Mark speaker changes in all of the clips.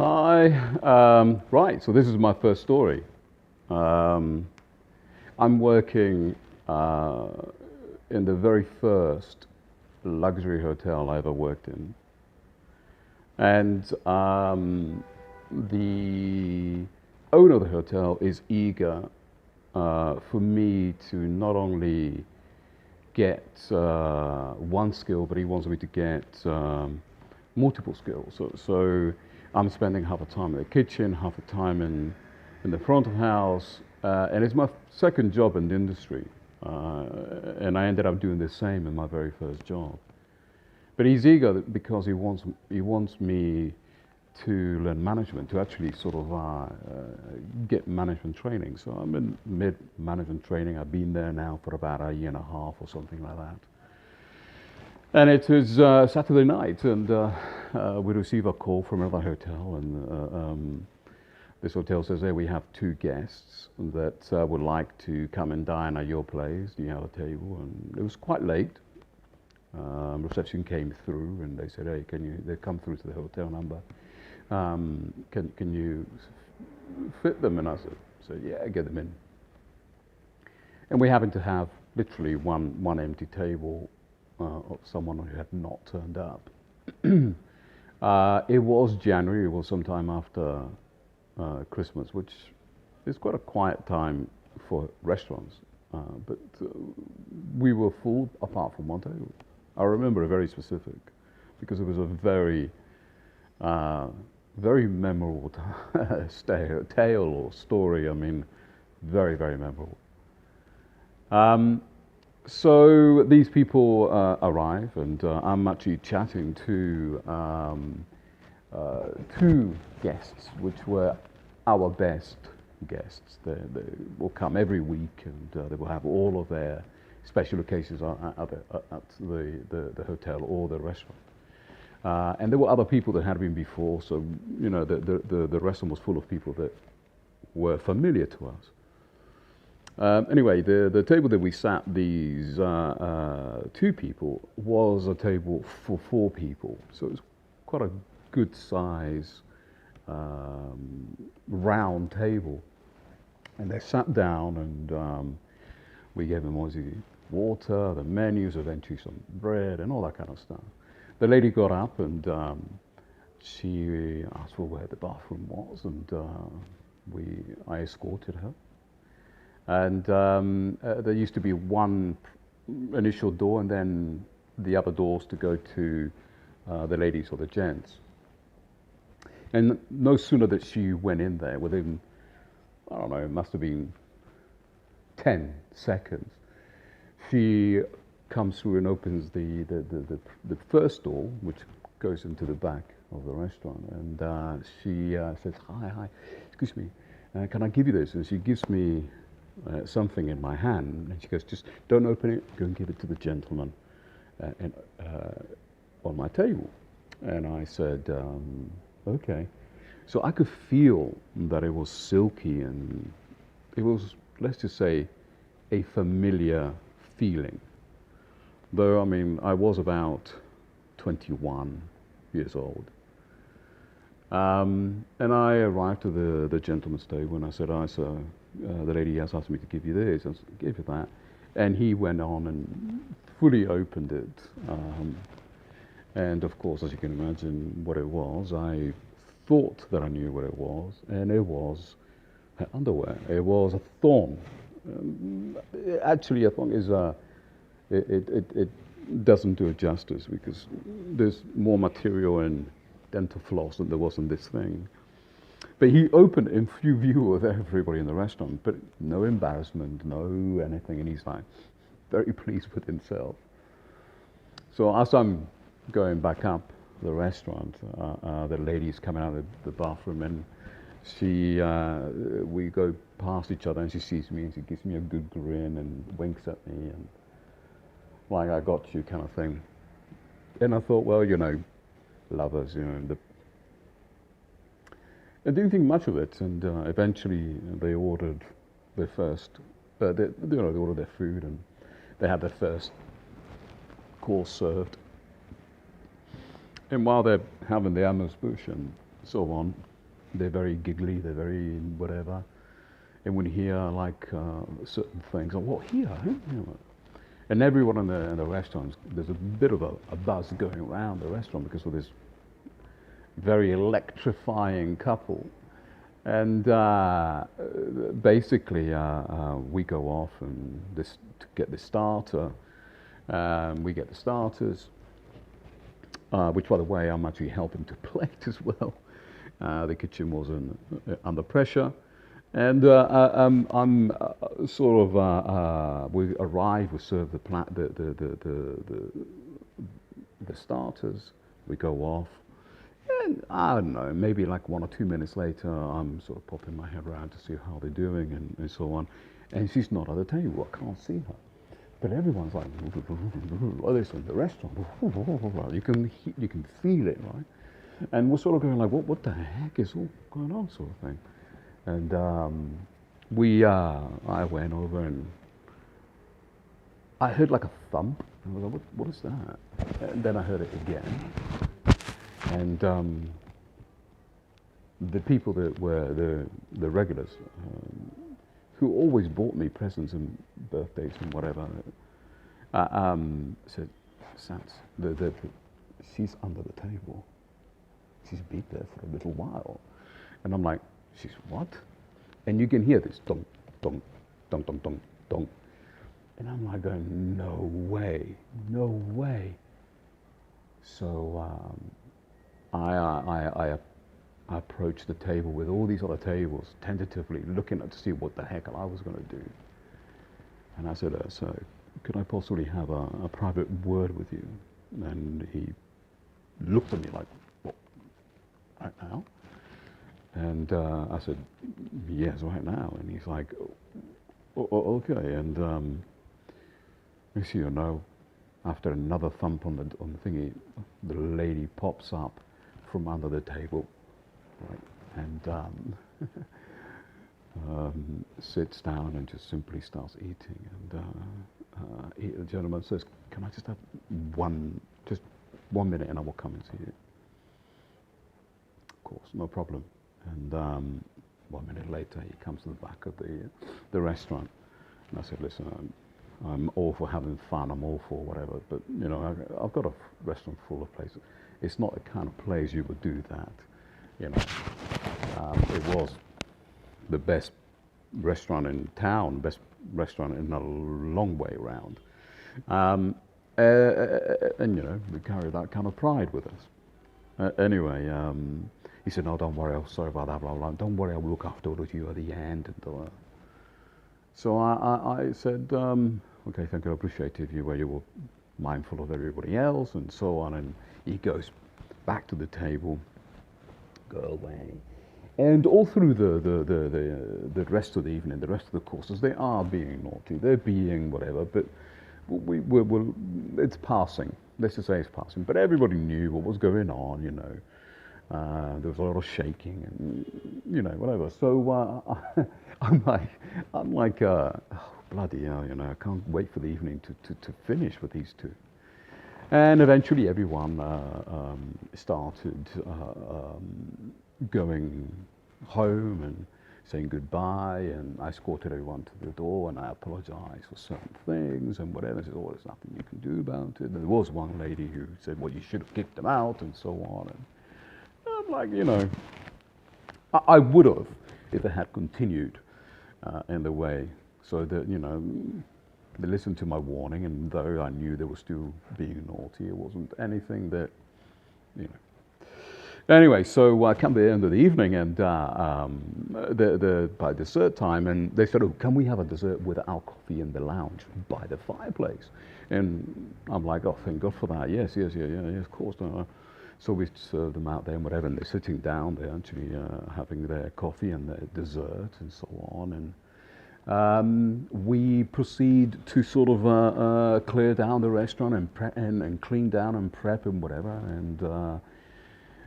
Speaker 1: Hi. Right, so this is my first story. Um, I'm working uh, in the very first luxury hotel I ever worked in. And the owner of the hotel is eager for me to not only get one skill, but he wants me to get multiple skills. So I'm spending half the time in the kitchen, half the time in the front of house, and it's my second job in the industry. And I ended up doing the same in my very first job. But he's eager because he wants me to learn management, to actually sort of get management training. So I'm in mid-management training. I've been there now for about a year and a half or something like that. And it was Saturday night, and we receive a call from another hotel, and this hotel says, "Hey, we have two guests that would like to come and dine at your place. Do you have a table?" And it was quite late. Reception came through, and they said, "Hey, can you?" They come through to the hotel number. Can you fit them? And I said, "Yeah, get them in." And we happened to have literally one empty table of someone who had not turned up. It was January. It was sometime after Christmas, which is quite a quiet time for restaurants. But we were full apart from one table. I remember it very specific because it was a very memorable tale or story. I mean, very, very memorable. So these people arrive, and I'm actually chatting to two guests, which were our best guests. They will come every week, and they will have all of their special occasions at the hotel or the restaurant. And there were other people that had been before, so the restaurant was full of people that were familiar to us. Anyway, the table that we sat, these two people, was a table for four people. So it was quite a good size round table. And they sat down, and we gave them obviously water, the menus, eventually some bread, and all that kind of stuff. The lady got up, and she asked for where the bathroom was, and I escorted her. And there used to be one initial door, and then the other doors to go to the ladies or the gents. And no sooner that she went in there, within, I don't know, it must have been 10 seconds, she comes through and opens the first door, which goes into the back of the restaurant. And she says, hi, excuse me, can I give you this? And she gives me something in my hand, and she goes, just don't open it, go and give it to the gentleman on my table. And I said, okay. So I could feel that it was silky, and it was, let's just say, a familiar feeling. Though, I mean, I was about 21 years old. And I arrived to the gentleman's table, and I said, sir, the lady has asked me to give you this. And I gave her that. And he went on and fully opened it. And of course, as you can imagine what it was, I thought that I knew what it was, and it was her underwear. It was a thong. Actually, a thong is it doesn't do it justice, because there's more material in dental floss than there was in this thing. But he opened it in full view of everybody in the restaurant, but no embarrassment, no anything, and he's like very pleased with himself. So as I'm going back up the restaurant, the lady's coming out of the bathroom, and we go past each other, and she sees me, and she gives me a good grin and winks at me, and like, I got you kind of thing. And I thought, well, lovers, I didn't think much of it, and eventually they ordered their first, they ordered their food, and they had their first course served. And while they're having the amuse bouche, and so on. They're very giggly, they're very whatever. And when you hear like certain things, oh, what here? Huh? You know, and everyone in the restaurants, there's a bit of a buzz going around the restaurant because of this very electrifying couple. And basically, we go off and this to get the starter. We get the starters, which, by the way, I'm actually helping to plate as well. The kitchen was under pressure, and I'm sort of. We arrive, we serve the starters. We go off. And I don't know, maybe like 1 or 2 minutes later, I'm sort of popping my head around to see how they're doing and so on. And she's not at the table, I can't see her. But everyone's like, oh, this in the restaurant. You can feel it, right? And we're sort of going like, what the heck is all going on, sort of thing. And I went over and I heard like a thump. I was like, what is that? And then I heard it again. And the people that were the regulars, who always bought me presents and birthdays and whatever, said, Sans, she's under the table. She's been there for a little while. And I'm like, she's what? And you can hear this dong, dong, dong, dong, dong, dong. And I'm like going, no way, no way. So I approached the table with all these other tables, tentatively looking to see what the heck I was going to do. And I said, so could I possibly have a private word with you? And he looked at me like, what, right now? And I said, yes, right now. And he's like, okay. And next thing you know, after another thump on the thingy, the lady pops up from under the table, right, and sits down and just simply starts eating. And the gentleman says, "Can I just have just 1 minute, and I will come and see you." Of course, no problem. And 1 minute later, he comes to the back of the restaurant, and I said, "Listen, I'm all for having fun. I'm all for whatever, but you know, I've got a restaurant full of places. It's not the kind of place you would do that. You know, it was the best restaurant in town, best restaurant in a long way around, and you know, we carry that kind of pride with us. Anyway, he said, "No, don't worry. I'm sorry about that. Blah blah. Don't worry. I'll look after you at the end." And, so I said, okay, thank you, I appreciate it, where you were mindful of everybody else and so on. And he goes back to the table, go away. And all through the rest of the evening, the rest of the courses, they are being naughty, they're being whatever, but it's passing. Let's just say it's passing. But everybody knew what was going on, you know. There was a lot of shaking and, you know, whatever. So I'm like, oh, bloody hell, you know, I can't wait for the evening to finish with these two. And eventually everyone started going home and saying goodbye, and I escorted everyone to the door, and I apologized for certain things and whatever. I said, oh, there's nothing you can do about it. And there was one lady who said, well, you should have kicked them out and so on. And I'm like, you know, I would have if it had continued in the way, so that, you know, they listened to my warning, and though I knew they were still being naughty, it wasn't anything that, you know. Anyway, so I come to the end of the evening, and by dessert time, and they said, oh, can we have a dessert with our coffee in the lounge by the fireplace? And I'm like, oh, thank God for that. Yes, of course. So we served them out there and whatever, and they're sitting down, they're actually having their coffee and their dessert and so on. And we proceed to sort of clear down the restaurant and clean down and prep and whatever.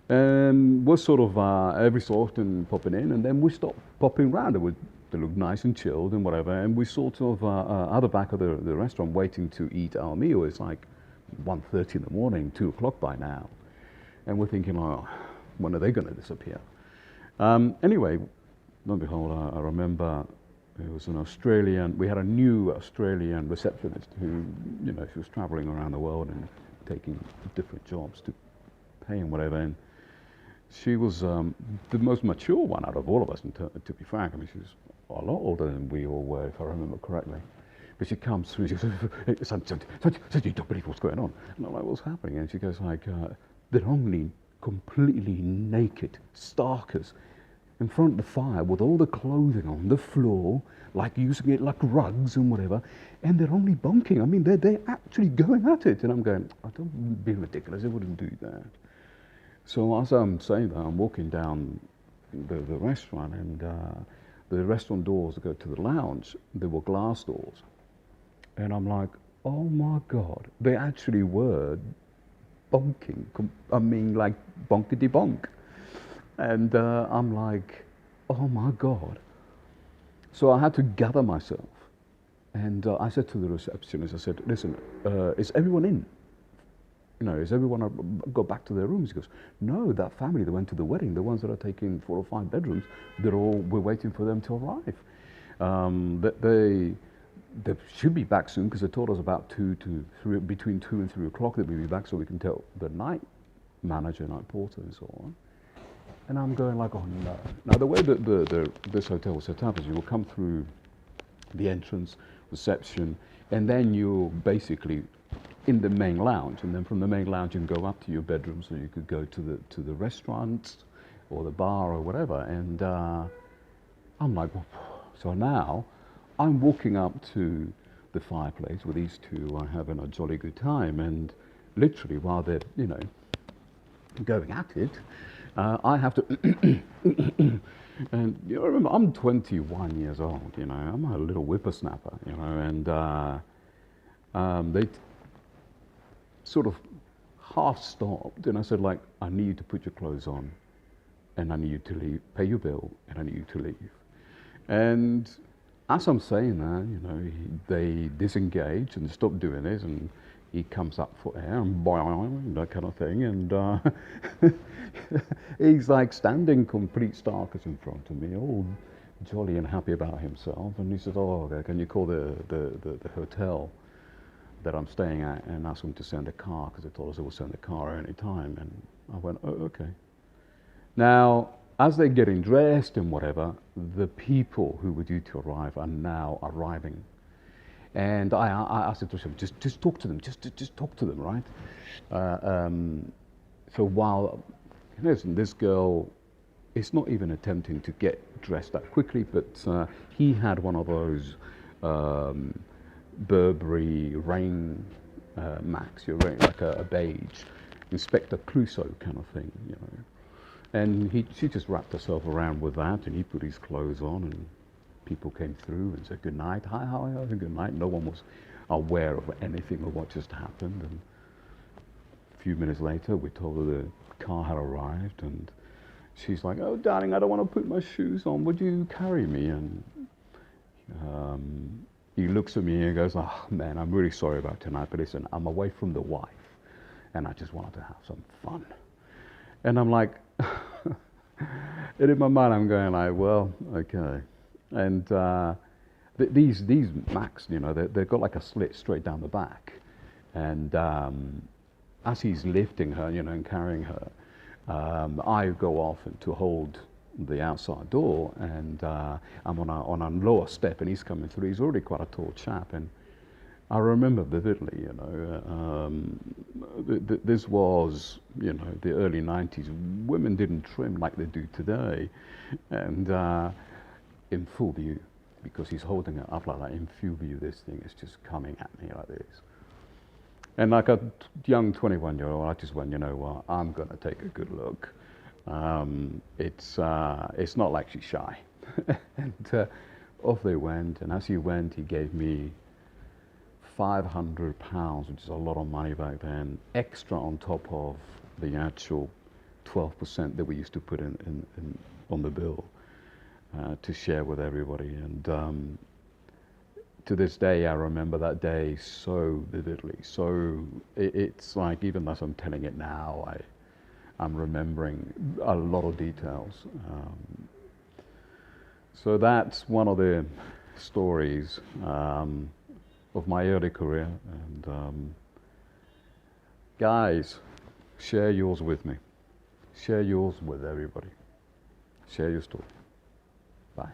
Speaker 1: And we're sort of every so often popping in, and then we stop popping around. They look nice and chilled and whatever. And we sort of at the back of the restaurant waiting to eat our meal. It's like 1:30 in the morning, 2 o'clock by now. And we're thinking, oh, when are they going to disappear? Anyway, lo and behold, I remember it was an Australian, we had a new Australian receptionist who, you know, she was traveling around the world and taking different jobs to pay and whatever. And she was the most mature one out of all of us, and to be frank. I mean, she was a lot older than we all were, if I remember correctly. But she comes through, she goes, "Hey, Santi, you don't believe what's going on." And I'm like, "What's happening?" And she goes like, "They're only completely naked, starkers, in front of the fire with all the clothing on the floor, like using it like rugs and whatever, and they're only bunking. I mean, they're actually going at it." And I'm going, "I don't be ridiculous, they wouldn't do that." So as I'm saying that, I'm walking down the restaurant, and the restaurant doors that go to the lounge, they were glass doors. And I'm like, oh my God, they actually were bunking. I mean, like bonkety bonk. And I'm like, oh my God. So I had to gather myself. And I said to the receptionist, I said, "Listen, is everyone in? You know, is everyone go back to their rooms?" He goes, "No, that family that went to the wedding, the ones that are taking 4 or 5 bedrooms, we're waiting for them to arrive. They should be back soon because they told us about 2 to 3, between 2 and 3 o'clock they'll be back, so we can tell the night manager, night porter, and so on." And I'm going like, oh no. Now the way that this hotel was set up is you will come through the entrance, reception, and then you're basically in the main lounge, and then from the main lounge you can go up to your bedroom, so you could go to the restaurant or the bar or whatever. And I'm like, well, so now I'm walking up to the fireplace with these two, are having a jolly good time, and literally while they're, you know, going at it, I have to and you know, remember, I'm 21 years old, you know, I'm a little whippersnapper, you know, and they sort of half stopped, and I said, like, "I need you to put your clothes on, and I need you to leave, pay your bill, and I need you to leave." And as I'm saying that, you know, they disengage and stop doing this, and he comes up for air and boing, that kind of thing, and he's like standing complete starkers in front of me, all jolly and happy about himself, and he says, "Oh, okay, can you call the hotel that I'm staying at and ask them to send a car, because they told us they will send a car any time." And I went, "Oh, okay." Now, as they're getting dressed and whatever, the people who were due to arrive are now arriving. And I asked the person, just talk to them, just talk to them, right? So while, listen, this girl is not even attempting to get dressed that quickly, but he had one of those Burberry rain Max, you're wearing like a beige Inspector Clouseau kind of thing, you know. And she just wrapped herself around with that, and he put his clothes on, and people came through and said good night, "Hi, how are you?" Good night. No one was aware of anything of what just happened. And a few minutes later, we told her the car had arrived, and she's like, "Oh, darling, I don't want to put my shoes on. Would you carry me?" And he looks at me and goes, "Oh, man, I'm really sorry about tonight, but listen, I'm away from the wife, and I just wanted to have some fun." And I'm like, and in my mind, I'm going like, well, okay. And these Macs, you know, they've got like a slit straight down the back. And as he's lifting her, you know, and carrying her, I go off to hold the outside door, and I'm on a lower step, and he's coming through. He's already quite a tall chap, and I remember vividly, you know, this was, you know, the early 90s. Women didn't trim like they do today, and in full view, because he's holding it up like that, in full view, this thing is just coming at me like this. And like a young 21-year-old, I just went, you know what, I'm going to take a good look. It's not like she's shy. And off they went, and as he went, he gave me £500, which is a lot of money back then, extra on top of the actual 12% that we used to put in on the bill to share with everybody. And to this day, I remember that day so vividly. So it's like, even as I'm telling it now, I'm remembering a lot of details. So that's one of the stories of my early career. And guys, share yours with me. Share yours with everybody. Share your story. Bye.